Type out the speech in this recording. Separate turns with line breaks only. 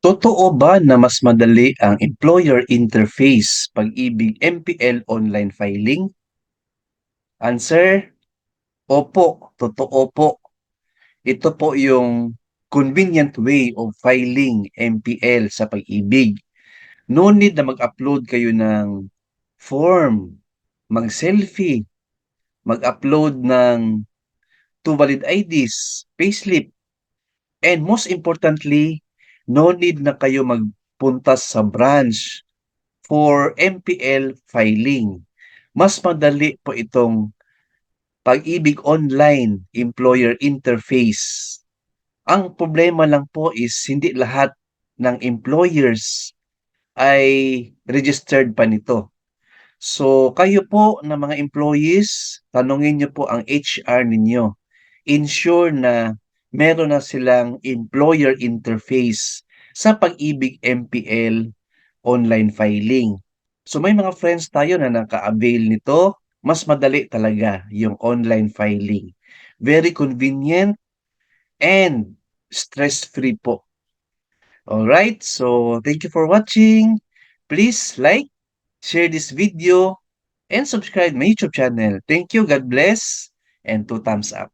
Totoo ba na mas madali ang employer interface Pag-ibig MPL online filing? Answer, opo, totoo po. Ito po yung convenient way of filing MPL sa Pag-ibig. No need na mag-upload kayo ng form, mag-selfie, mag-upload ng two valid IDs, payslip, and most importantly, no need na kayo magpunta sa branch for MPL filing. Mas madali po itong Pag-ibig online employer interface. Ang problema lang po is hindi lahat ng employers ay registered pa nito. So kayo po na mga employees, tanungin niyo po ang HR ninyo. Ensure na meron na silang employer interface sa Pag-ibig MPL online filing. So may mga friends tayo na naka-avail nito, mas madali talaga yung online filing. Very convenient and stress-free po. Alright, so thank you for watching. Please like, share this video, and subscribe my YouTube channel. Thank you, God bless, and 2 thumbs up.